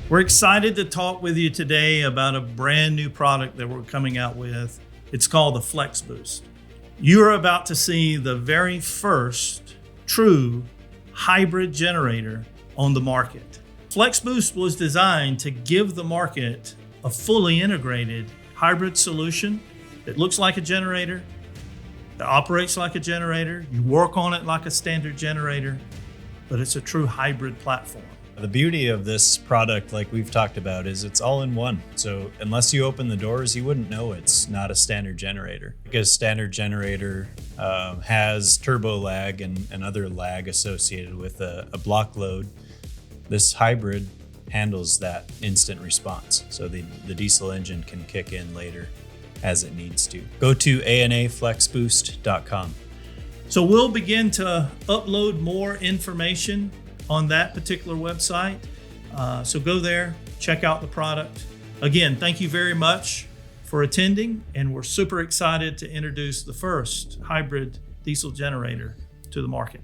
We're excited to talk with you today about a brand new product that we're coming out with. It's called the FLEXBoost. You are about to see the very first true hybrid generator on the market. FLEXBoost was designed to give the market a fully integrated hybrid solution that looks like a generator, that operates like a generator, you work on it like a standard generator, but it's a true hybrid platform. The beauty of this product, like we've talked about, is it's all in one. So unless you open the doors, you wouldn't know it's not a standard generator, because standard generator has turbo lag and other lag associated with a block load. This hybrid handles that instant response. So the diesel engine can kick in later as it needs to. Go to anaflexboost.com. So we'll begin to upload more information on that particular website. So go there, check out the product. Again, thank you very much for attending, and we're super excited to introduce the first hybrid diesel generator to the market.